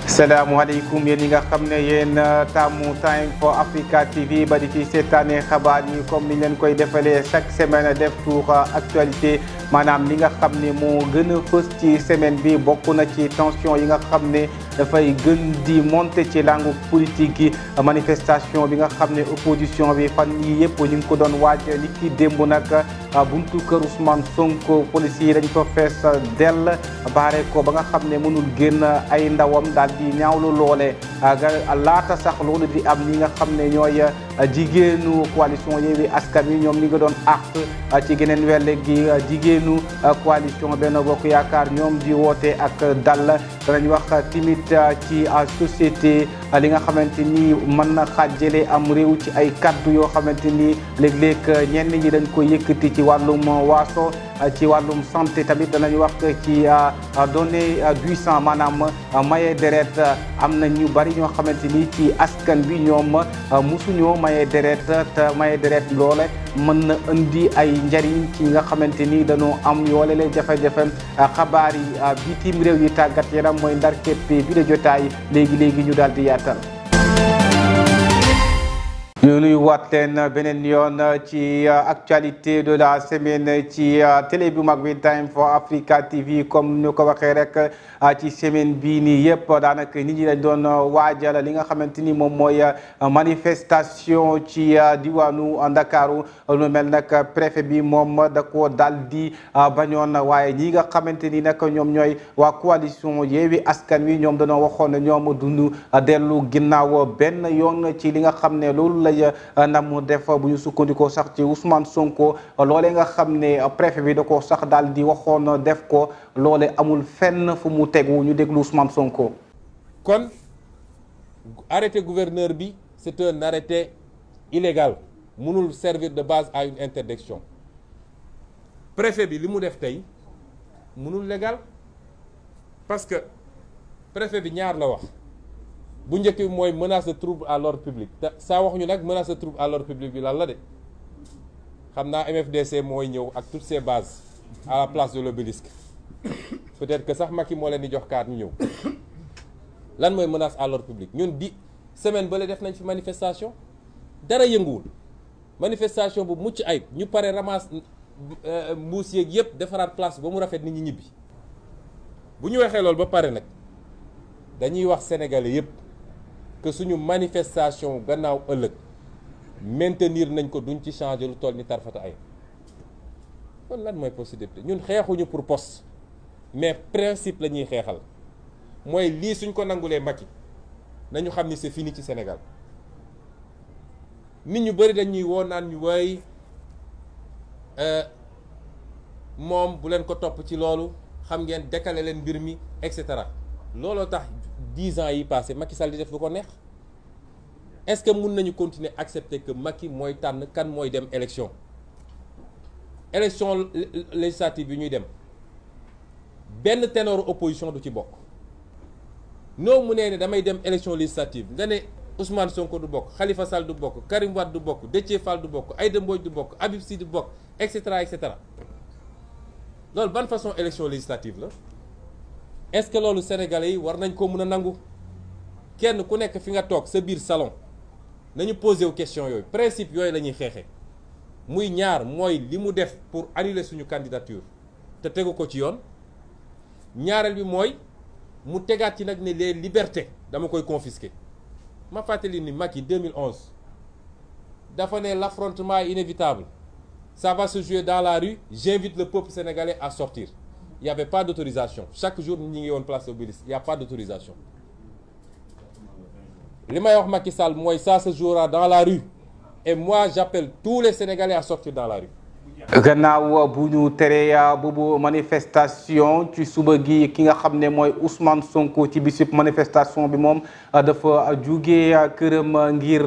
salaamaaleykum yéen ñi nga xam ne yéen taamu Time4 Africa TV ba di ci seetaane xabaar yi comme ni leen koy defalee chaque semaine def tour actualité maanaam li nga xam ne moo gën a fës ci semaine bi bokk na ci tension yi nga xam ne dafay gën di monter ci langue politique yi manifestation bi nga xam ne opposition bi fan yi yëpp ñu ngi ko doon waaj ni ki démb nag buntu kër Ousmane Sonko police yi dañ ko fees dell baare ko ba nga xam ne mënul génn ay ndawam daal di ñaawlu loole laata sax loolu di am ñi nga xam ne ñooy jigéenu coalition Yewwi Askan Wi ñoom ñi nga doon àq ci geneen welle gi jigéenu coalition Benno Bokk Yaakaar ñoom di woote ak dal danañ wax timit ci société li nga xamante ni mën na xaajale am réew ci ay kaddu yoo xamante ni léeg-léeg ñenn ñi dañ ko yëkkati ci wàllum waaso ci wàllum santé tamit danañ wax ci donner du sang maanaam maye deret am na ñu bari ñoo xamante ni ci askan bi ñoom musuñoo maye deret te maye deret loole mën na indi ay njariñ ci nga xamante ni dañoo am yoole leen jafe-jafe xabaar yi bitim réew yi tàggat yaram mooy ndar képp bi de jotaay léegi ñu daal di yaatal. ñu nuy waat leen beneen yoon ci actualité de la semaine ci télé bu mag bi Time4 Africa TV comme ñu ko waxee rek ci semaine bii nii yëpp daanaka nit ñi dañ doon waajal li nga xamante ni moom mooy manifestation ci diwaanu Ndakaaru lu mel nag préfet bi moom da ko daal di bañoon waaye ñi nga xamante ni nag ñoom ñooy waa coalition Yewwi Askan Wi ñoom dañoo waxoon ne ñoom duñu dellu ginnaaw benn yoon ci li nga xam ne loolu la nam def bu ñu sukkandikoo sax ci Ousmane Sonko loolee nga xam ne préfet bi da ko sax daal di waxoon def ko loole amul fenn fu mu tegu ñu déglu Ousmane Sonko. kon arrêté gouverneur bi c'est un arrêté illégal mënul servir de base à une interdiction préfet bi li mu def tey mënul légal parce que préfet bi ñaar la wax. bu njëkk bi mooy menace de trouble à l'ordre public te saa waxuñu nag menace de trouble à l'ordre public bi lan la de xam naa MFDC mooy ñëw ak toutes ses bases à la place de l'obélisque peut-être que sax Macky moo leen di jox kaat ñu ñëw lan mooy menace à l'ordre public ñun di semaine bële def nañ fi manifestation dara yënguwul manifestation bu mucc ayib ñu pare ramasse mbuus yeeg yëpp defaraat place ba mu rafet nit ñi ñibbi bu ñu waxee loolu ba pare nag dañuy wax sénégalais yëpp que suñu manifestation gannaaw ëllëg maintenir nañ ko duñ ci changer lu toll ni tarfata ay kon lan mooy possibilité ñun xeexuñu pour poste mais principe la ñuy xeexal mooy lii suñ ko nangulee Macky nañu xam ni c'est fini ci Sénégal nit ñu bëri dañuy woo naan ñu way moom bu leen ko topp ci loolu xam ngeen décaler leen mbir mi et cetera looloo tax 10 ans yi passé Macky Sall di def lu ko neex est-ce que mun nañu continuer accepter que Macky mooy tànn kan mooy dem élection législative yi ñuy dem benn ténor opposition du ci bokk noo mu nee ne damay dem élection législative nga ne Ousmane Sonko du bokk Khalifa Sall du bokk Karim Wade du bokk Déthié Fall du bokk Aïda Mbodj du bokk Habib Sy du bokk et cetera loolu ban façon élection législative la est-ce que loolu sénégalais yi war nañ ko mën a nangu kenn ku nekk fi nga toog sa biir salon nañu posé wu question yooyu principe yooyu la ñuy xeexee muy ñaar mooy li mu def pour annuler suñu candidature te tegu ko ci yoon ñaareel bi mooy mu tegaat ci nag ne les libertés dama koy confisquer ma fàttali ni Macky 2011 dafa ne l'affrontement est inévitable ça va se jouer dans la rue j'invite le peuple sénégalais à sortir. Il n'y avait pas d'autorisation. Chaque jour, nous avons une place au Obélisque. Il n'y a pas d'autorisation. Le meilleur Macky Sall, moi, ça se jouera dans la rue. Et moi, j'appelle tous les Sénégalais à sortir dans la rue. gannaaw bu ñu teree boobu manifestation ci suba gi ki nga xam ne mooy Ousmane Sonko ci bisub manifestation bi moom dafa jugee këram ngir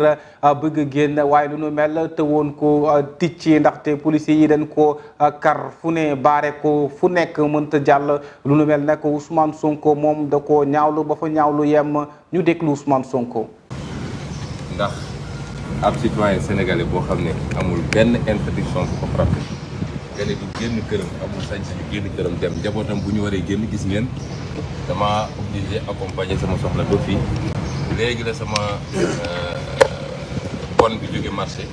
bëgg a génn waaye lu nu mel te woon ko ticc ndaxte policiers yi dañ ko kar fu ne baare ko fu nekk mënta jàll lu nu mel nag Ousmane Sonko moom da ko ñaawlu ba fa ñaawlu yem ñu déglu Ousmane Sonko. ndax ab citoyen sénégalais boo xam ne amul benn interdiction bu ko frappé nga ne du génn këram amul sañ-sañu génn këram dem njabootam bu ñu waree génn gis ngeen dama obligé accompagner sama soxna ba fii léegi la sama bon bi jóge marché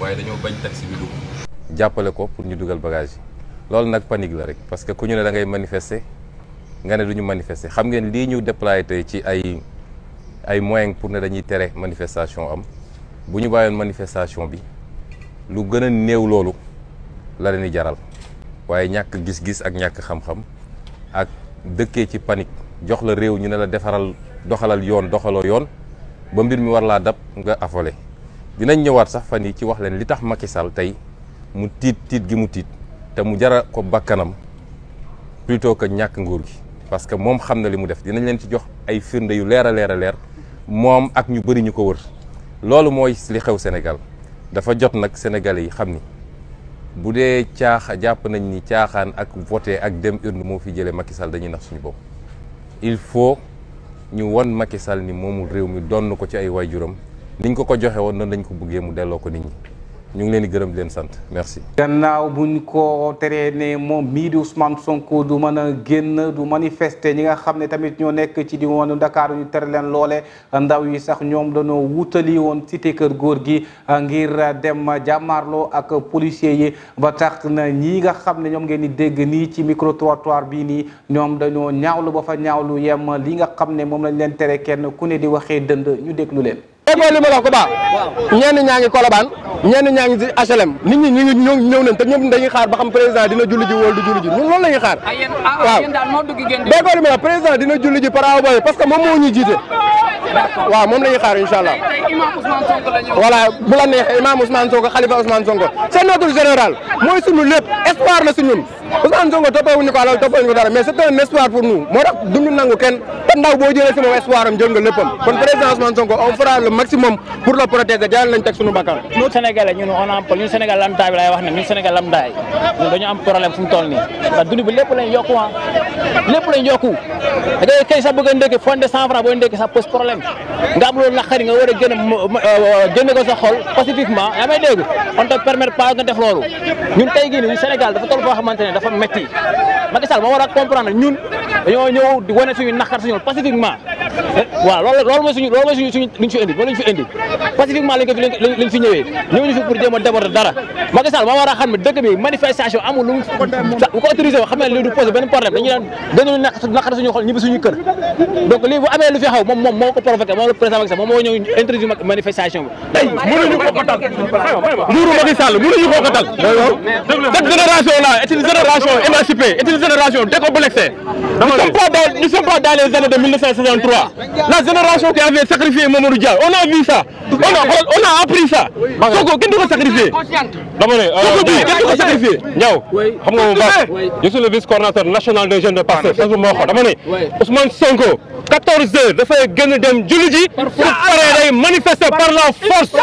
waaye dañoo bañ taxi bi dugg jàppale ko pour ñu dugal bagage yi loolu nag panique la rek parce que ku ñu ne da ngay manifester nga ne du ñu manifester xam ngeen lii ñu déployé tey ci ay moyens pour ne dañuy tere manifestation am bu ñu bàyyoon manifestation bi lu gën a néew loolu la leen di jaral waaye ñàkk gis-gis ak ñàkk xam-xam ak dëkkee ci panique jox la réew ñu ne la defaral doxalal yoon doxaloo yoon ba mbir mi war laa dab nga affolé dinañ ñëwaat sax fan yi ci wax leen li tax Macky Sall tey mu tiit gi mu tiit te mu jara ko bakkanam plutôt que ñàkk nguur gi parce que moom xam na li mu def dinañ leen ci jox ay firnde yu leer a leer moom ak ñu bëri ñu ko wër loolu mooy li xew Sénégal dafa jot nag sénégalais yi xam ni bu dee jàpp nañ ni caaxaan ak voté ak dem urne moo fi jëlee Macky Sall dañuy nax suñu bopp il faut ñu won Macky Sall ni moomul réew mi donn ko ci ay waajuram niñ ko joxe woon noonu lañ ko bëggee mu delloo ko nit ñi ñu ngi leen di gërëm di leen sant merci. gannaaw buñ ko teree ne moom mii di Ousmane Sonko du mën a génn du manifester ñi nga xam ne tamit ñoo nekk ci diwaanu Dakar ñu tere leen loole ndaw yi sax ñoom dañoo wutali woon cité kër góor gi ngir dem jàmmaarloo ak policiers yi ba tax na ñii nga xam ne ñoom ngeen di dégg nii ci micro trottoir bii nii ñoom dañoo ñaawlu ba fa ñaawlu yem li nga xam ne moom lañ leen tere kenn ku ne di waxee dënd ñu déglu leen. déggoo li ma la wax ko baax ñenn ñaa ngi Colobane ñenn ñaa ngi ci HLM nit ñi ñu ngi ñëw nañ te ñoom dañuy xaar ba xam président dina julli ji wala du julli ji ñun loolu la ñuy xaar waaw déggoo li ma la président dina julli ji par rapport parce que moom moo ñu jiite waaw moom la ñuy xaar incha allah voilà bu la neexee imam Ousmane Sonko Khalifa Ousmane Sonko c'est notre général mooy suñu lépp espoir la si ñun Ousmane Sonko toppewuñu ko alal toppewuñu ko dara mais c'est un espoir pour nous moo tax duñu nangu kenn te ndaw boo jëlee si moom espoir am jël nga léppam kon président Ousmane Sonko on fera le maximum pour le protéger jaral nañ teg suñu bakkan ñun Sénégalais ñun on a ñun Sénégal lamdaay bi laay wax ne ñun Sénégal lamdaay ñun dañu am problème fu mu toll nii ndax dund bi lépp lañ yokku lépp lañ yokku da ngay kay sax bëgg a ndékki fonde 100 francs booy ndékki sax pose problème nga am loolu naqari nga war a génn ko sa xol pacifiquement yaa may dégg on te permet pas nga def loolu ñun tey gii nii Sénégal dafa toll foo xamante ne dafa métti Macky Sall moo war a comprendre ñun dañoo ñëw di wane suñu naqar suñu pacifiquement waaw loolu mooy suñu luñ fi indi loolu lañ fi indi pacifiquement lañ fi ñëwee ñëwuñu fi pour jéem a déborder dara Macky Sall moo war a xam ne dëkk bi manifestation amul lu bu ko autorisé xam ne lii du posé benn problème dañu naqar suñu xol ñibbi suñu kër donc lii bu amee lu fi xaw moom moo ko provoqué moom le président Macky Sall moom moo ñëw interdire manifestation bi mënuñu ko tal nguuru Macky Sall mënuñu ko tal cette génération là est une génération émancipée est une génération décomplexée nous ne sommes pas dans les années de 1963 la génération qui avait sacrifié Mamadou Dia on a vu ça on a appris ça Sonko kenn du ko sacrifié dama ne Sonko bi kenn du ko sacrifié ñaw xam nga mu baax je suis le vice-coordinateur national des jeunes de Pastef ça moo ko dama ne Ousmane Sonko 14 heures dafay gën dem julli ji pour paree day manifester par la force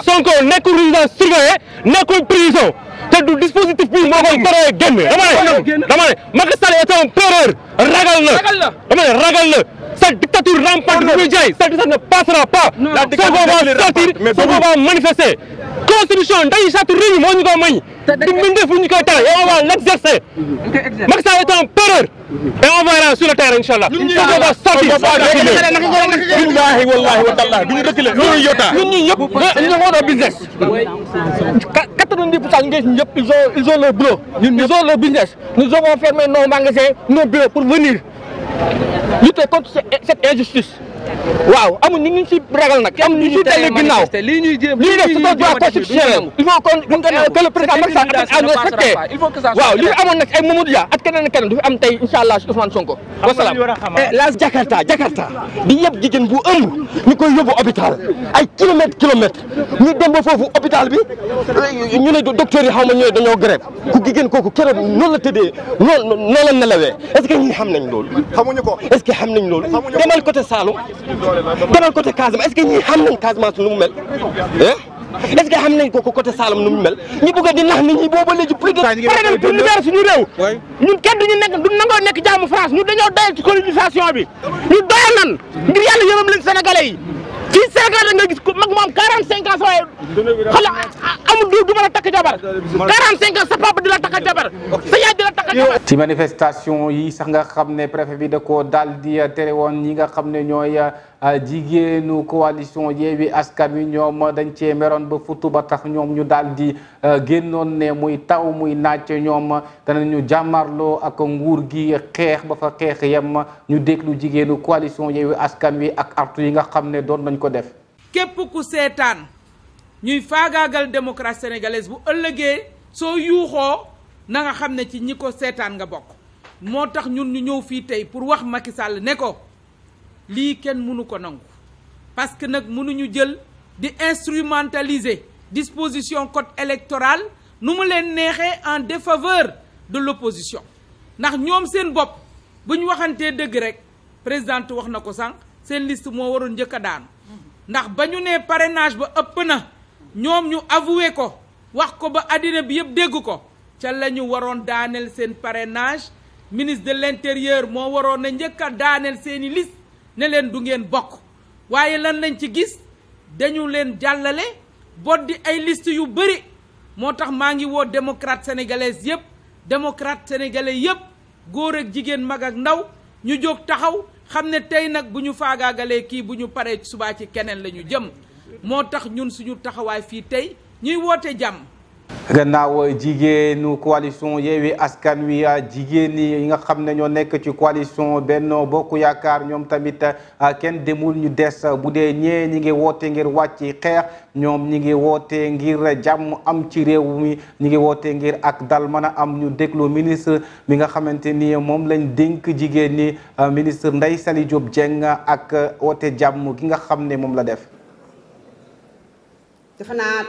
Sonko nekkul résidence surveillée nekkul prison te du dispositif bi moo koy teree génn dama ne Macky Sall est un terreur ragal na dama ne ragal na sa dictature rampante bu muy jaay ça ne passera pas Sonko va sortir Sonko va manifester constitution nday charte réew mi moo ñu ko mañ du mbindeef fu ñu koy tere et on va l'exercer Macky Sall est un terreur et on verra sur le terrain inchallah Sonko va sortir billahi wallahi wa taala duñu reculer loolu yota ñun ñi ñëpp ñu ngi business 90% ñu ñëpp ils ont leur bureau ils ont leur business nous avons fermé nos magasins nos bureaux pour venir lutter contre cette injustice waaw amul ñu ngi ci ragal nag am ñu ci dellu ginnaaw lii ñuy def c'est un droit constitutionnel il faut que le président Macky Sall a respecté waaw li amoon nag ay Mamadou Dia ak keneen du fi am tey inshallah Ousmane Sonko wasalaam la Jakarta di yëpp jigéen bu ëmb ñu koy yóbbu hôpital ay kilomètre ñu dem ba foofu hôpital bi ñu ne docteur yi xaw ma ñooy dañoo grève ku jigéen kooku keroog noonu la tëddee noonu la nelawee est-ce que ñi xam nañ loolu xamuñu ko est-ce que xam nañ loolu demal côté Saloum demal côté Casamance est-ce que ñi xam nañ Casamance nu mu mel est-ce que xam nañ ko côté Saloum nu mu mel ñu bëgg di nax nit ñi booba léegi plus de pare nañ pour libérer suñu réew ñun kenn du nangoo nekk jaamu France ñun dañoo doyal ci colonisation bi ñu doyal nan ngir yàlla yërëm leen Sénégalais yi fii Sénégal da nga gis ko mag mu am 45 45 ans sa waay xale amul du mën a takk jabar 45 ans sa papa di la takk jabar sa yaay di la takk jabar. ci manifestation yi sax nga xam ne préfet bi da ko daal di tere woon ñi nga xam ne ñooy jigéenu coalition Yewwi Askan Wi ñoom dañ cee meroon ba futu ba tax ñoom ñu daal di génnoon ne muy taw muy naaj ñoom danañu jàmmarloo ak nguur gi xeex ba fa xeex yem ñu déglu jigéenu coalition Yewwi Askan Wi ak artu yi nga xam ne doon nañ ko def. képp ku seetaan ñuy faagaagal démocratie sénégalaise bu ëllëgee soo yuuxoo na nga xam ne ci ñi ko seetaan nga bokk moo tax ñun ñu ñëw fii tey pour wax Macky Sall ne ko lii kenn mënu ko nangu parce que nag mënuñu jël di instrumentaliser disposition code électoral nu mu leen neexee en défaveur de l'opposition ndax ñoom seen bopp bu ñu waxantee dëgg rek présidente wax na ko sànq seen liste moo waroon njëkk a daanu ndax ba ñu nee parrainage ba ëpp na ñoom ñu avoué ko wax ko ba àddina bi yëpp dégg ko ca la ñu waroon daaneel seen parrainage ministre de l'intérieur moo waroon na njëkk a daaneel seeni liste ne leen du ngeen bokk waaye lan lañ ci gis dañu leen jàllale boddi ay liste yu bëri moo tax maa ngi woo démocrate sénégalaise yëpp démocrate sénégalais yëpp góor ak jigéen mag ak ndaw ñu jóg taxaw xam ne tey nag bu ñu faagaagalee kii bu ñu paree subaa ci keneen la ñu jëm moo tax ñun suñu taxawaay fii tey ñuy woote jàmm. gannaaw jigéenu coalition Yewwi Askan Wi jigéen yi nga xam ne ñoo nekk ci coalition Benno Bokk Yaakaar ñoom tamit kenn demul ñu des bu dee ñee ñi ngi woote ngir wàcc xeex ñoom ñi ngi woote ngir jàmm am ci réew mi ñi ngi woote ngir ak dal mën a am ñu déglu ministre mi nga xamante ni moom lañ dénk jigéen ñi ministre Ndeye Saly Diop Dieng ak woote jàmm gi nga xam ne moom la def. defe naa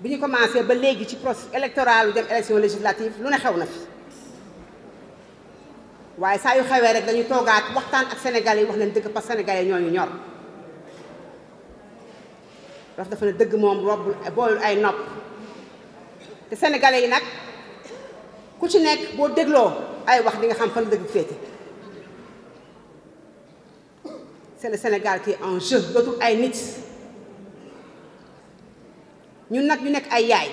bi ñu commencé ba léegi ci processus électoral dem élection législative lu ne xew na fi waaye saa yu xewee rek dañu toogaat waxtaan ak sénégalais yi wax leen dëgg parce que sénégalais ñoo ñu ñor dafa ne dëgg moom robbul boolul ay nopp te sénégalais yi nag ku ci nekk boo dégloo ay wax di nga xam fan la dëgg féete c'est le Sénégal qui est en jeu dootul ay nit. ñun nag ñu nekk ay yaay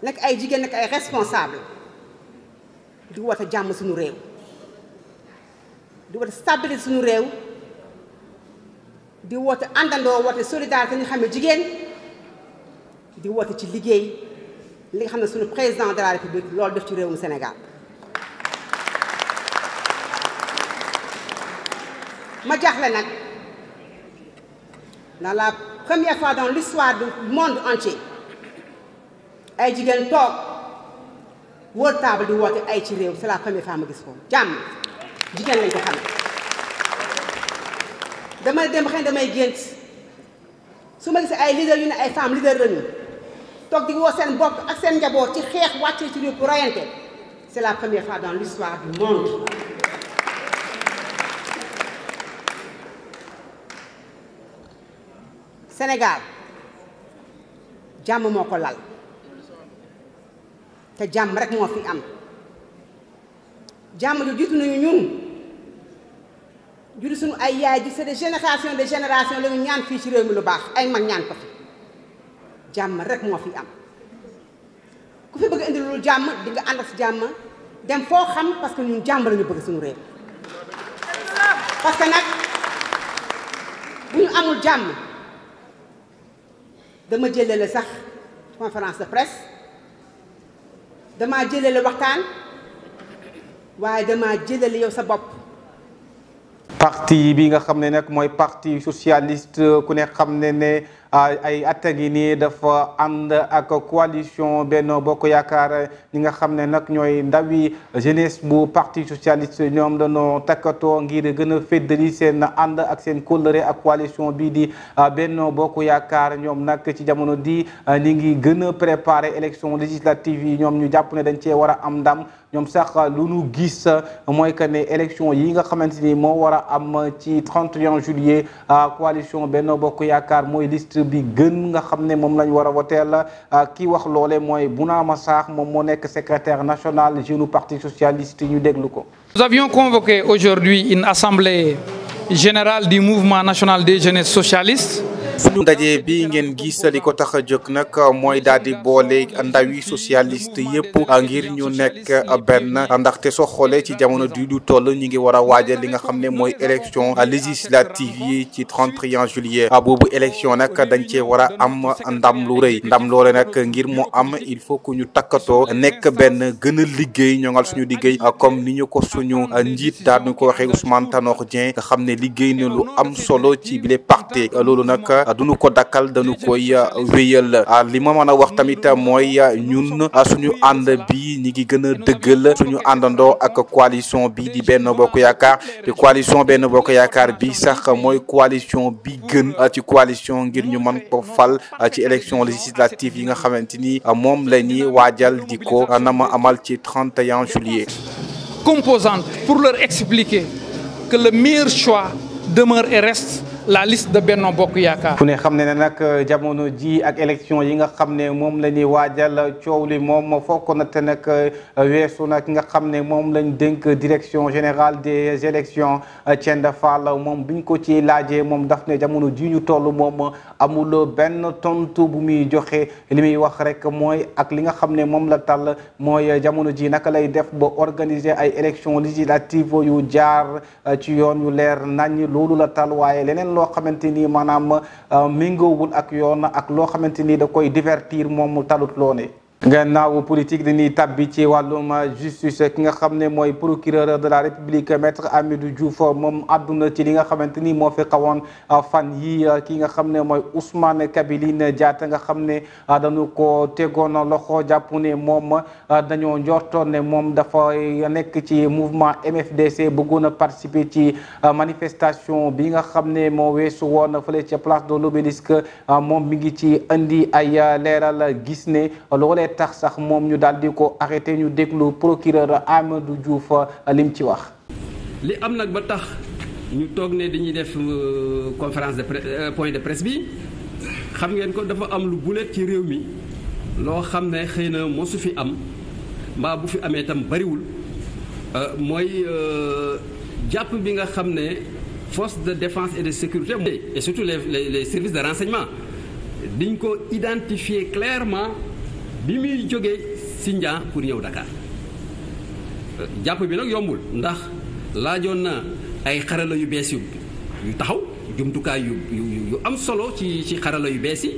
nekk ay jigéen nekk ay responsable di woote jàmm suñu réew di woote stabilité suñu réew di woote àndandoo woote solidarité ñu xam ne jigéen di woote ci liggéey li nga xam ne suñu président de la république loolu def ci réewum Sénégal ma jaaxle nag dans la première fois dans l'histoire du monde entier ay jigéen toog wër table di woote ay ci réew c'est la première fois ma gis ko jàmm jigéen lañ ko xam damay dem xëy damay gént su ma gisee ay leader yu ne ay femmes leader lañu toog di woo seen bopp ak seen njaboot ci xeex wàccee ci réew pour rayante c'est la première fois dans l'histoire du monde. Sénégal jàmm moo ko lal te jàmm rek moo fi am jàmm ju jiitu nañu ñun juri suñu ay yaay ji c'est des générations la ñu ñaan fii ci réew mi lu baax ay mag ñaan ko fi jàmm rek moo fi am ku fi bëgg indi lu jàmm di nga ànd ak si jàmm dem foo xam parce que ñun jàmm lañu bëgg suñu réew parce que nag bu ñu amul jàmm dama jëlale sax conférence de presse dama jëlale waxtaan waaye dama jëlale yow sa bopp. parti bi nga xam ne nag mooy parti socialiste ku ne xam ne ay at a ngi nii dafa ànd ak coalition Benno Bokk Yaakaar ñi nga xam ne nag ñooy ndawi jeunesse bu parti socialiste ñoom dañoo takkatoo ngir gën a féddali seen ànd ak seen kóllëre ak coalition bii di Benno Bokk Yaakaar ñoom nag ci jamono di ñi ngi gën a préparer élection législative yi ñoom ñu jàpp ne dañ cee war a am ndam ñoom sax lu nu gis mooy que ne élection yi nga xamante ni moo war a am ci 31 juillet coalition Benno Bokk Yaakaar mooy liste bi gën nga xam ne moom lañ war a woteel kii wax loole mooy Bounama Sarr moom moo nekk secrétaire national jeune parti socialiste ñu déglu ko. Nous avions convoqué aujourd'hui une assemblée générale du mouvement national des jeunesses socialistes suñu ndaje bi ngeen gis li ko tax a jóg nag mooy daal di boole ndawi socialiste yëpp ngir ñu nekk benn ndaxte soo xoolee ci jamono du du toll ñu ngi war a waajal li nga xam ne mooy élection législative yi ci 31 juillet boobu élection nag dañ cee war a am ndam lu rëy ndam loole nag ngir mu am il faut que ñu takkatoo nekk benn gën a liggéey ñoŋal suñu liggéey comme ni ñu ko suñu njiit daal ñu ko waxee Ousmane Tanor Dieng nga xam ne liggéey na lu am solo ci bile parti loolu nag duñu ko dakkal dañu koy wéyal li ma mën a wax tamit mooy ñun suñu ànd bi ñi ngi gën a dëggal suñu àndandoo ak coalition bi di Benno Bokk Yaakaar te coalition Benno Bokk Yaakaar bi sax mooy coalition bi gën ci coalition ngir ñu mën ko fal ci élection législative yi nga xamante ni moom la ñuy waajal di ko nama amal ci 31 juillet. Composante pour leur expliquer que le meilleur choix demeure et reste la liste de Benno Bokk Yaakaar. fu ne xam ne nag jamono ji ak élection yi nga xam ne moom la ñuy waajal coow li moom fokk na te nag weesu nag nga xam ne moom lañ dénk direction générale des élections Thienda Fall moom biñ ko ci laajee moom daf ne jamono ji ñu toll moom amul benn tontu bu muy joxe li muy wax rek mooy ak li nga xam ne moom la tal mooy jamono ji naka lay def ba organiser ay élections législatives yu jaar ci yoon yu leer nañ loolu la tal waaye leneen loo xamante ni maanaam méngoowul ak yoon ak loo xamante ni da koy divertir moom mu talut loone gannaaw politique dañuy tabbi ci wàllum justice ki nga xam ne mooy procureur de la république maître Amidou Diouf moom àdduna ci li nga xamante ni moo fi xawoon fan yi ki nga xam ne mooy Ousmane Kabiline Diatta nga xam ne dañu ko tegoon loxo jàpp ne moom dañoo njortoon ne moom dafa nekk ci mouvement MFDC bëggoon a participer ci manifestation bi nga xam ne moo weesu woon fële ca place de l'Obélisque moom mi ngi ci indi ay leeral gis ne loolee tax sax moom ñu daal di ko arrêté ñu déglu procureur Amadou Diouf lim ci wax. li am nag ba tax ñu toog ne dañuy def conférence de point de presse bi xam ngeen ko dafa am lu bulet ci réew mi loo xam ne xëy na mosu fi am mbaa bu fi amee itam bariwul mooy jàpp bi nga xam ne force de défense et de sécurité et surtout les services de renseignement diñ ko identifier clairement bi muy jógee Sindian pour ñëw Dakar jàpp bi nag yombul ndax laajoon na ay xarala yu bees yu taxaw jumtukaay yu am solo ci xarala yu bees yi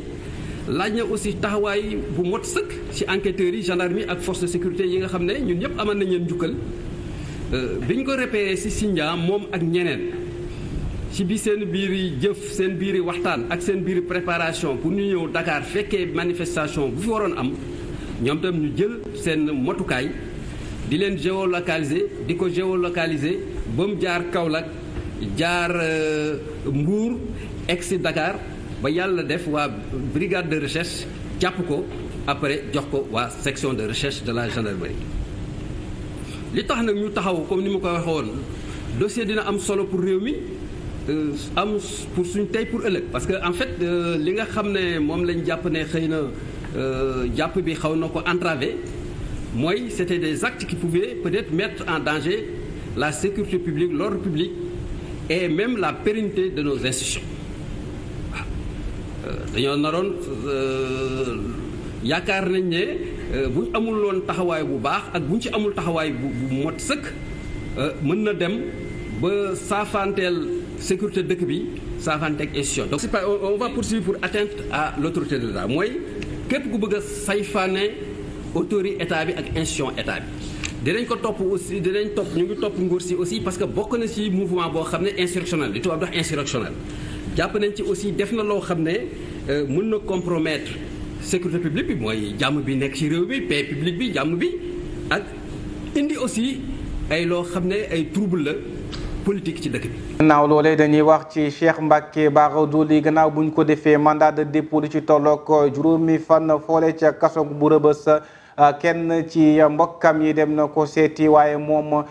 laaj na aussi taxawaay bu mot sëkk ci enquêteurs yi gendarmerie ak force de sécurité yi nga xam ne ñun ñëpp amal nañ leen njukkal biñ ko repéré ci Sindian moom ak ñeneen ci bi seen biiri jëf seen biiri waxtaan ak seen biiri préparation pour ñu ñëw Dakar fekkee manifestation bu fi waroon am ñoom tam ñu jël seen motukaay di leen géolocaliser di ko géolocaliser ba mu jaar Kaolack jaar Mbour egsi Dakar ba yàlla def waa brigade de recherche jàpp ko après jox ko waa section de recherche de la gendarmerie. li tax nag ñu taxaw comme ni ma ko waxee woon dossier dina am solo pour réew mi am pour suñ tey pour ëllëg parce que en fait li nga xam ne moom lañ jàpp ne xëy na jàpp bi xaw na ko entravé mooy c'était des actes qui pouvaient peut-être mettre en danger la sécurité publique, l'ordre public et même la pérennité de nos institutions. dañoo naroon yaakaar nañ ne bu ñu amul woon taxawaay bu baax ak bu ñu ci amul taxawaay bu mot sëkk mën na dem ba saafanteel sécurité dëkk bi saafanteeg institution. donc on va poursuivre pour atteinte à l'autorité de l'État mooy képp ku bëgg a sayfaane autorité état bi ak institution état bi. dinañ ko topp aussi dinañ topp ñu ngi topp nguur si aussi parce que bokk na ci mouvement boo xam ne insurrectionnel li tubaab dox insurrectionnel jàpp nañ ci aussi def na loo xam ne mën na compromettre sécurité publique bi mooy jàmm bi nekk ci réew bi paix publique bi jàmm bi ak indi aussi ay loo xam ne ay trouble la politique ci dëkk bi. gannaaw loolee dañuy wax ci Cheikh Mbacké Bara Dolly gannaaw bu ñu ko defee mandat de dépôt li ci tolloog juróomi fan foole ca kaso bu Rebeuss kenn ci mbokkam yi dem na ko seeti waaye moom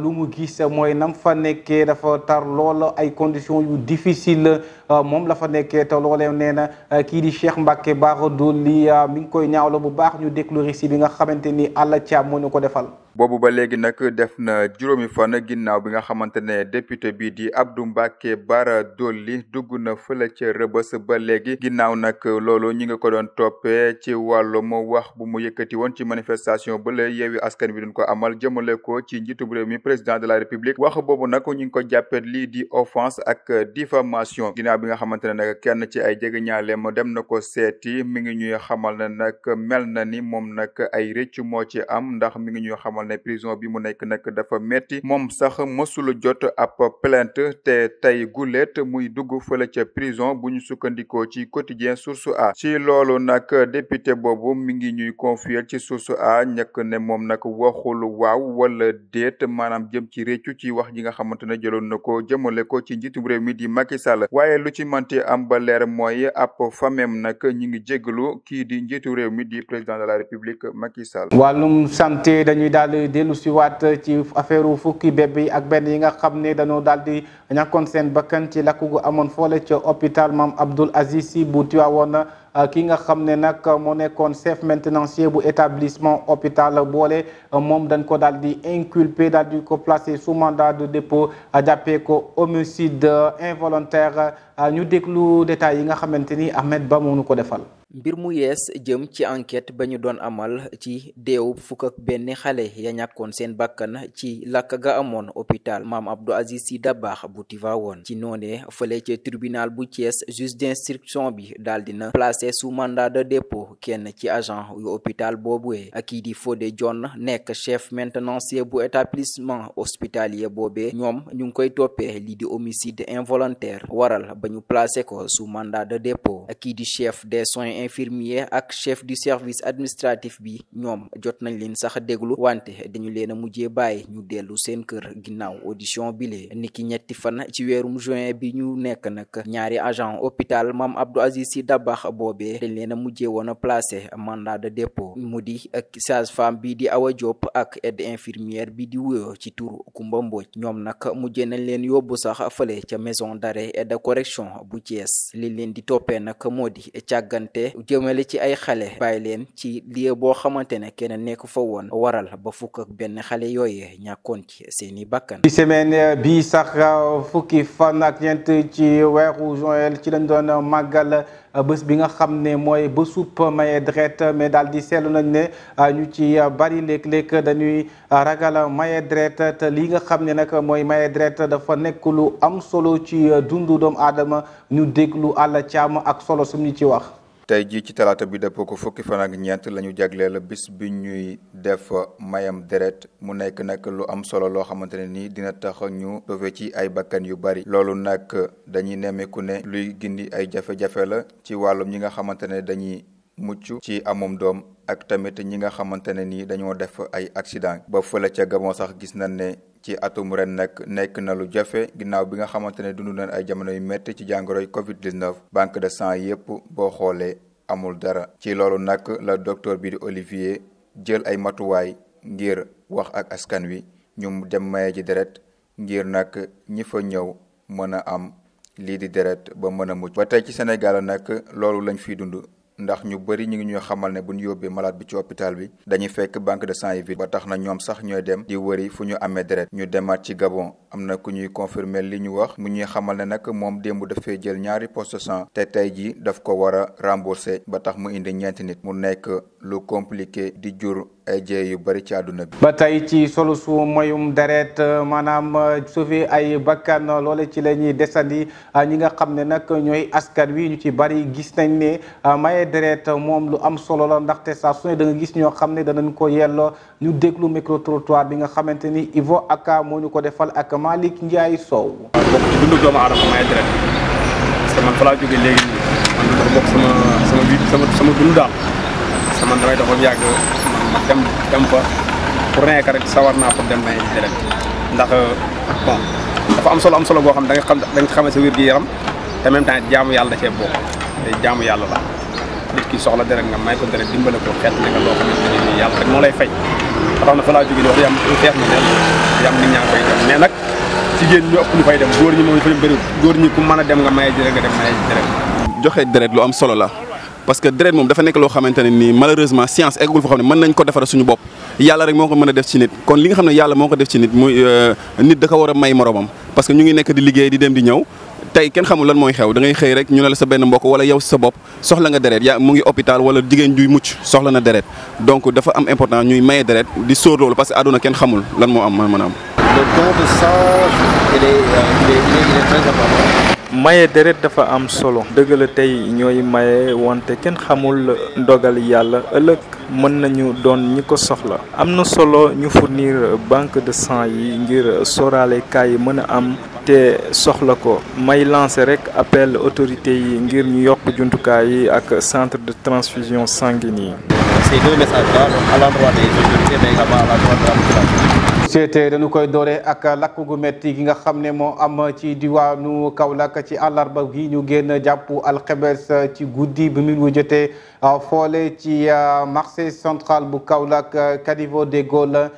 lu mu gis mooy nam fa nekkee dafa tar lool ay conditions yu difficile moom la fa nekkee te loolee nee na kii di Cheikh Mbacké Bara Dolly mi ngi koy ñaawlo bu baax ñu déglu récit bi nga xamante ni Alla Thiam moo ñu ko defal. boobu ba léegi nag def na juróomi fan ginnaaw bi nga xamante ne député bi di Abdou Mbacké Bara Dolly dugg na fële ca Rebeuss ba léegi ginnaaw nag loolu ñi nga ko doon toppee ci wàllum wax bu mu yëkkati woon ci manifestation ba la Yewwi Askan Wi doon ko amal jëmale ko ci njiitum réew mi président de la république wax boobu nag ñu ngi ko jàppee lii di offense ak diffamation ginnaaw bi nga xamante ne nag kenn ci ay jegeñaaleem dem na ko seeti mi ngi ñuy xamal ne nag mel na ni moom nag ay rëcc moo ci am ndax mi ngi ñuy xamal ne prison bi mu nekk nag dafa metti moom sax mësula jot ab plainte te tey gulet muy dugg fële ca prison bu ñu sukkandikoo ci quotidien Source A ci loolu nag député boobu mi ngi ñuy confier ci Source A ñàkk ne moom nag waxul waaw wala déet maanaam jëm ci réccu ci wax ji nga xamante ne jëloon na ko jëmale ko ci njiitum réew mi di Macky Sall waaye lu ci manti am ba leer mooy ab famem nag ñi ngi jéggalu kii di njiitu réew mi di président de la république Macky Sall. wàllum santé dañuy daal di dellu si waat ci affaire fukki bébé yi ak benn yi nga xam ne dañoo daal di ñàkkoon seen bakkan ci lakk gu amoon foole ca hôpital Mame Abdoul Aziz Sy bu Tivaouane ki nga xam ne nag moo nekkoon chef maintenancier bu établissement hôpital boole moom dañ ko daal di inculpé daal di ko placé sous mandat de dépôt jàppee ko homicide involontaire ñu déglu détails yi nga xamante ni Ahmed Ba moo ñu ko defal. mbir mu yees jëm ci enquête ba ñu doon amal ci deewu fukk ak benn xale ya ñàkkoon seen bakkan ci lakk ga amoon hôpital Mame Abdou Aziz Sy Dabakh bu Tivaouane ci noonee fële ca tribunal bu Thiès juge d'instruction bi daal dina placé sous mandat de dépôt kenn ci agent yu hôpital boobee ak kii di Fodé John nekk chef maintenancier bu établissement hospitalier boobee ñoom ñu ngi koy toppee lii di homicide involontaire waral ba ñu placé ko sous mandat de dépôt ak kii di chef des soins infirmier ak chef du service administratif bi ñoom jot nañ leen sax déglu wante dañu leen a mujjee bàyyi ñu dellu seen kër ginnaaw audition bile niki ñetti fan ci weerum juin bi ñu nekk nag ñaari agent hôpital Mame Abdou Aziz Sy Dabakh boobee dañ leen a mujjee woon a placé mandat de dépôt mu di ak sage-femme bi di Awa Diop ak aide infirmière bi di wuyoo ci turu Kumba Mbodj ñoom nag mujjee nañ leen yóbbu sax fële ca maison d'arrêt et de correction bu Thiès li leen di toppee nag moo di càggante jëmale ci ay xale bàyyi leen ci lieu boo xamante ne kenn nekk fa woon waral ba fukk ak benn xale yooyee ñàkkoon ci seeni bakkan. ci semaine bi sax fukki fan ak ñeent ci weeru juin ci lañ doon màggal bés bi nga xam ne mooy bésub maye deret mais daal di seetlu nañ ne ñu ci bari léeg-léeg dañuy ragal maye deret te lii nga xam ne nag mooy maye deret dafa nekk lu am solo ci dundu doomu aadama ñu déglu Alla Thiam ak solo sum ñu ci wax. tey jii ci talaata bi dëppoo ko fukki fan ak ñeent la ñu jagleel bis bi ñuy def mayam deret mu nekk nag lu am solo loo xamante ne nii dina tax ñu sauver ci ay bakkan yu bari loolu nag dañuy nemmeeku ne luy gindi ay jafe-jafe la ci wàllum ñi nga xamante ne dañuy mucc ci amum doom ak tamit ñi nga xamante ne nii dañoo def ay accident ba fële ca Gabon sax gis nañ ne ci atum ren nag nekk na lu jafe ginnaaw bi nga xamante ne dund nañ ay jamono yu métti ci jàngoroy Covid-19 banque de sang yépp boo xoolee amul dara ci loolu nag la docteur bi di Olivier jël ay matuwaay ngir wax ak askan wi ñu dem maye ji deret ngir nag ñi fa ñëw mën a am lii di deret ba mën a mucc ba tey ci Sénégal nag loolu lañ fiy dund ndax ñu bëri ñu ngi ñuy xamal ne bu ñu yóbbee malade bi ci hôpital bi dañuy fekk banque de sang yi vide ba tax na ñoom sax ñooy dem di wëri fu ñu amee deret ñu demaat ci Gabon am na ku ñuy confirmer li ñu wax mu ñuy xamal ne nag moom démb dafay jël ñaari poste de sang te tey ji daf ko war a rembourser ba tax mu indi ñeenti nit mu nekk lu compliqué di jur ay jëye yu bari ci àdduna bi. ba tey ci solo su moyum deret maanaam sauver ay bakkan loole ci la ñuy desandi ñi nga xam ne nag ñooy askan wi ñu ci bari gis nañ ne maye deret moom lu am solo la ndaxte saa su ne da nga gis ñoo xam ne danañ ko yelloo ñu déglu micro trottoir bi nga xamante ni Ivo Aka moo ñu ko defal ak Malick Ndiaye Sow. bokk ci dundu doomu aadama maye deret parce que man fa laa jógee léegi man dafa bokk sama dund daal man damay dafa yàgg ma dem fa pour nekk rek sawar naa pour dem may deret ndax bon dafa am solo boo xam da nga xamee sa wér gi yaram te même temps jaamu yàlla da cee bokk te jaamu yàlla la nit ki soxla deret nga may ko deret dimbale ko xeet ne nga loo xamante ne nii yàlla rek moo lay fay tax na fa laa jógee di wax yam feex na nel yam nit ñaa koy dem mais nag jigéen ñu ëpp ñu fay dem góor ñi moom fa bëri góor ñi ku mën a dem nga maye deret nga dem maye deret joxe deret lu am solo la parce que deret moom dafa nekk loo xamante ne nii malheureusement science eggul foo xam ne mën nañ ko defara suñu bopp yàlla rek moo ko mën a def ci nit kon li nga xam ne yàlla moo ko def ci nit muy nit da ko war a may moromam parce que ñu ngi nekk di liggéey di dem di ñëw tey kenn xamul lan mooy xew da ngay xëy rek ñu ne la sa benn mbokk wala yow sa bopp soxla nga deret yaa mu ngi hôpital wala jigéen juy mucc soxla na deret donc dafa am important ñuy maye deret di sóor loolu parce que àdduna kenn xamul lan moo am mën a am. Le don de sang il est très important. maye deret dafa am solo dëgg la tey ñooy maye wante kenn xamul ndogal yàlla ëllëg mën nañu doon ñi ko soxla am na solo ñu fournir banque de sang yi ngir sóoraale cas yi mën a am te soxla ko may lancer rek appel autorité yi ngir ñu yokk jumtukaay yi ak centre de transfusion sanguine yi. Ces deux messages-là à l'endroit des autorités mais également à l'endroit de la population. société dañu koy doore ak lakk gu metti gi nga xam ne moo am ci diwaanu Kaolack ci àllarba gi ñu génn jàpp alxames ci guddi bi mu jotee foole ci marché central bu Kaolack caniveau des Gaules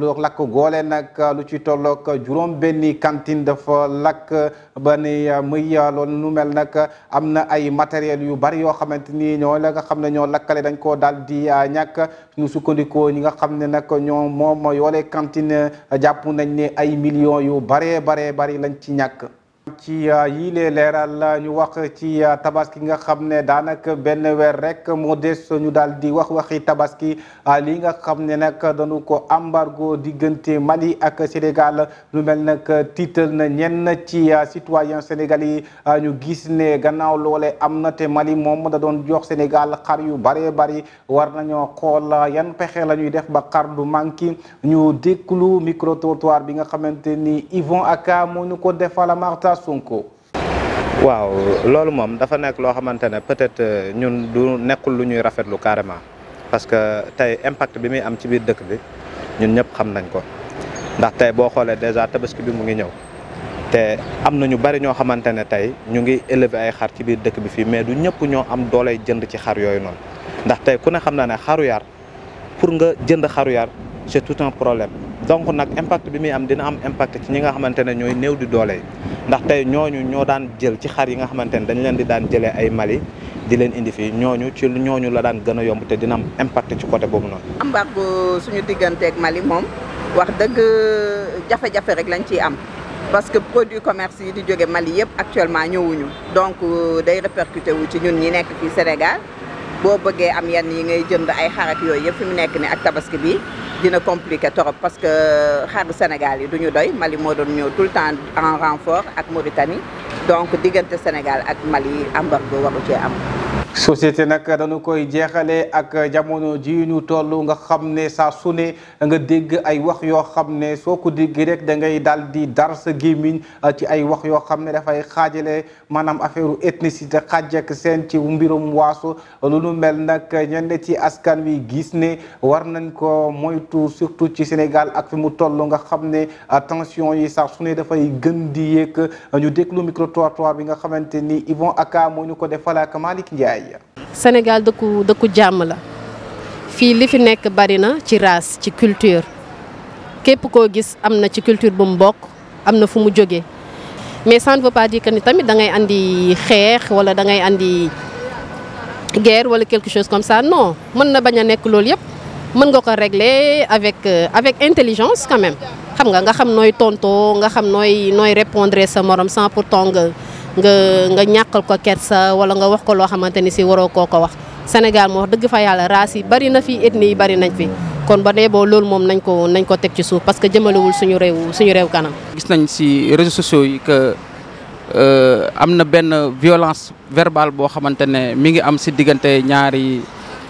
lu lakk goole nag lu ci tollook juróom benni cantine dafa lakk ba ni muy loolu nu mel nag am na ay matériel yu bari yoo xamante ni ñoo la nga xam ne ñoo lakkale dañ koo daal di ñàkk ñu sukkandikoo ñi nga xam ne nag ñoo moom yoole cantine jàpp nañ ne ay millions yu bari lañ ci ñàkk. ci yile leeral ñu wax ci tabaski nga xam ne daanaka benn weer rek moo des ñu daal di waxi tabaski li nga xam ne nag dañu ko embargo diggante Mali ak Sénégal lu mel nag tiital na ñenn ci citoyen sénégalais yi ñu gis ne gannaaw loole am na te Mali moom da doon jox Sénégal xar yu bari war nañoo xool yan pexe la ñuy def ba xar du manqué ñu dékklu micro trottoir bi nga xamante ni Yvon Aka moo ñu ko defal Marta Sonko. waaw loolu moom dafa nekk loo xamante ne peut-être ñun du nekkul lu ñuy rafetlu carrément parce que tey impact bi muy am ci biir dëkk bi ñun ñëpp xam nañ ko ndax tey boo xoolee déjà tabaski bi mu ngi ñëw te am na ñu bari ñoo xamante ne tey ñu ngi élever ay xar ci biir dëkk bi fii mais du ñëpp ñoo am dooley jënd ci xar yooyu noonu ndax tey ku ne xam na ne xaru yar pour nga jënd xaru yar c'est tout un problème donc nag impact bi muy am dina am impact ci ñi nga xamante ne ñooy néew di doole yi ndax tey ñooñu ñoo daan jël ci xar yi nga xamante ne dañ leen di daan jëlee ay Mali di leen indi fii ñooñu la daan gën a yomb te dina am impact ci côté boobu noonu. embargo suñu digganteeg Mali moom wax dëgg jafe-jafe rek lañ ciy am parce que produit commerce yi di jóge Mali yëpp actuellement ñëwuñu donc day répercuté wu ci ñun ñi nekk fii Sénégal boo bëggee am yenn yi ngay jënd ay xar ak yooyu yëpp fi mu nekk ni ak tabaski bi dina compliqué trop parce que xaru Sénégal yi duñu doy Mali moo doon ñëw tout le temps en renfort ak Mauritanie donc diggante Sénégal ak Mali embargo waru cee am. société nag dañu koy jeexale ak jamono ji ñu toll nga xam ne saa su ne nga dégg ay wax yoo xam ne soo ko déggee rek da ngay daal di dar sa gémmiñ ci ay wax yoo xam ne dafay xaajale maanaam affaire ethnicité xaaj ak seen ci mbirum waaso lu nu mel nag ñenn ci askan wi gis ne war nañ ko moytu surtout ci Sénégal ak fi mu toll nga xam ne tension yi saa su ne dafay gën di yéeg ñu déglu micro-trottoir bi nga xamante ni Yvon Aka moo ñu ko defal ak Malick Ndiaye. Sénégal dëkku jàmm la fii li fi nekk bari na ci race ci culture képp koo gis am na ci culture bu mu bokk am na fu mu jógee mais ça ne veut pas dire que ni tamit da ngay andi xeex wala da ngay andi guerre wala quelque chose comme ça non mën na bañ a nekk loolu yëpp mën nga ko régler avec intelligence quand même xam nga xam nooy tontoo nga xam nooy répondre sa morom sans pourtant nga ñàkkal ko kersa wala nga wax ko loo xamante ni si waroo koo ko wax Sénégal moo wax dëgg fa yàlla race yi bari na fi ethnie yi bari nañ fi kon ba dee boo loolu moom nañ ko teg ci suuf parce que jëmalewul suñu réew kanam. gis nañ si réseaux sociaux yi que am na benn violence verbale boo xamante ne mi ngi am si diggante ñaari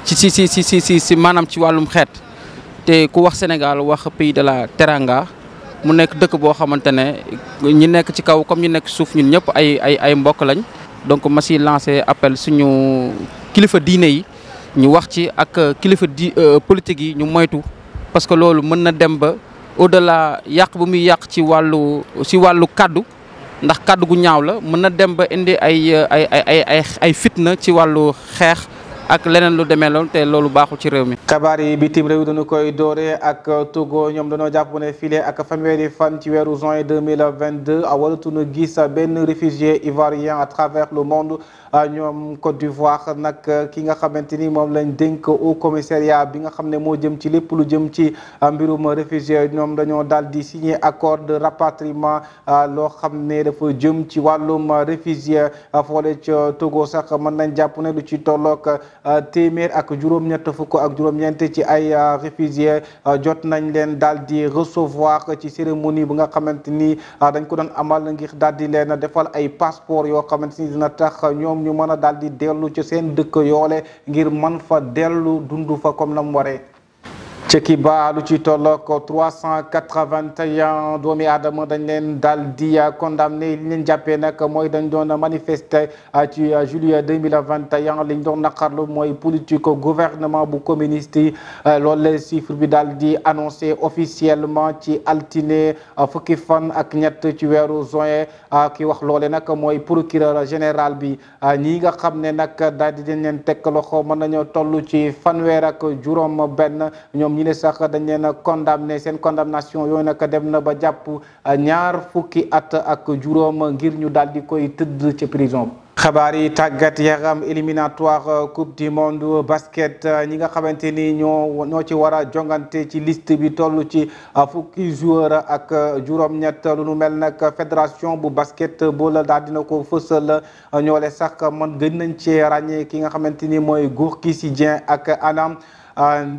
si maanaam ci wàllum xeet te ku wax Sénégal wax pays de la Teranga. mu nekk dëkk boo xamante ne ñi nekk ci kaw comme ñi nekk suuf ñun ñëpp ay mbokk lañ donc ma si lancé appel suñu kilifa diine yi ñu wax ci ak kilifa politique yi ñu moytu parce que loolu mën na dem ba au-delà yàq bu muy yàq ci wàllu kaddu ndax kaddu gu ñaaw la mën na dem ba indi ay fitna ci wàllu xeex ak leneen lu demee loolu te loolu baaxul ci réew mi. xabaar yi bitim réew dañu koy doore ak Togo ñoom dañoo jàpp ne file ak fanweeri fan ci weeru juin 2022 waratuñu gis benn réfugié ivoirien à travers le monde ñoom Côte d'Ivoire nag ki nga xamante ni moom lañ dénk au commissariat bi nga xam ne moo jëm ci lépp lu jëm ci mbirum réfugié ñoom dañoo daal di signer accord de rapatriement loo xam ne dafa jëm ci wàllum réfugié foole ca Togo sax mën nañ jàpp ne lu ci tollook téeméer ak juróom-ñett fukk ak juróom-ñeent ci ay réfugié jot nañ leen daal di recevoir ci cérémonie bu nga xamante ni dañ ko doon amal ngir daal di leen defal ay passeport yoo xamante ni dina tax ñoom ñu mën a daal di dellu ci seen dëkk yoole ngir man fa dellu dund fa comme na mu waree. ci Kiba lu ci tollook 381 doomi aadama dañ leen daal di condamné li leen jàppee nag mooy dañ doon manifester ci juillet 2021 li ñu doon naqarlu mooy politique gouvernement bu communiste yi loolu la chiffre bi daal di annoncé officiellement ci altine fukki fan ak ñett ci weeru juin ki wax loole nag mooy procureur général bi ñi nga xam ne nag daal di leen teg loxo mën nañoo toll ci fanweer ak juróom benn ñoom ñi ne sax dañ leen a condamné seen condamnation yooyu nag dem na ba jàpp ñaar fukki at ak juróom ngir ñu daal di koy tëdd ci prison. xabaar yi tàggat yaram éliminatoire coupe du monde basket ñi nga xamante ni ñoo ci war a jongante ci liste bi toll ci fukki joueur ak juróom-ñett lu nu mel nag fédération bu basketball daal dina ko fësal ñoole sax man gën nañ ci ràññee ki nga xamante ni mooy Gorgui Sy Dieng ak Anam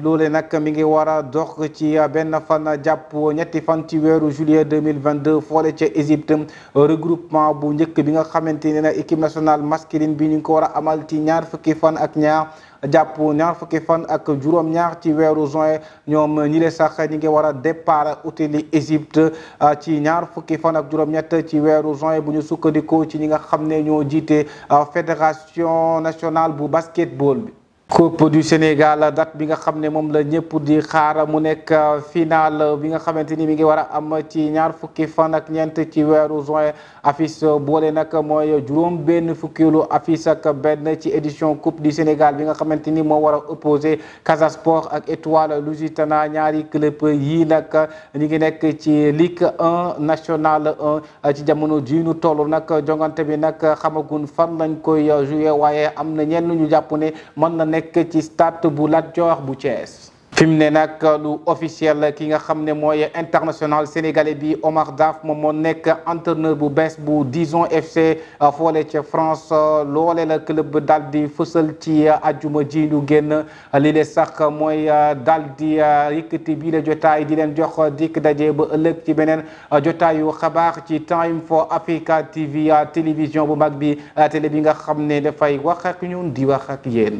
loole nag mi ngi war a dox ci benn fan jàpp ñetti fan ci weeru juillet 2022 foole ca Égypte regroupement bu njëkk bi nga xamante ne équipe nationale masculine bi ñu ngi ko war a amal ci ñaar fukki fan ak ñaar jàpp ñaar fukki fan ak juróom-ñaar ci weeru juin ñoom ñi le sax ñi ngi war a départ utali Égypte ci ñaar fukki fan ak juróom-ñett ci weeru juin bu ñu sukkandikoo ci ñi nga xam ne ñoo jiite fédération nationale bu basketball bi. Coupe du Sénégal date bi nga xam ne moom la ñëpp di xaar mu nekk final bi nga xamante ni mi ngi war a am ci ñaar fukki fan ak ñeent ci weeru juin affiche boole nag mooy juróom benn fukkilu affiche ak benn ci édition Coupe du Sénégal bi nga xamante ni moo war a opposé Casa Sport ak Étoile Lusitana ñaari club yii nag ñu ngi nekk ci Ligue 1 National 1 ci jamono ji ñu toll nag jongante bi nag xamagun fan lañ koy joué waaye am na ñenn ñu jàpp ne mën na nekk ci stade bu Lat Dior bu Thiès. fi mu ne nag lu officiel ki nga xam ne mooy international sénégalais bi Omar Daf moom moo nekk entraîneur bu bees bu Dijon FC foole ca France loole la club daal di fësal ci ajuma ji ñu génn li le sax mooy daal di yëkkati bii la jotaay di leen jox dikk daje ba ëllëg ci beneen jotaayu xabaar ci Time for Africa TV télévision bu mag bi télé bi nga xam ne dafay wax ak ñun di wax ak yéen.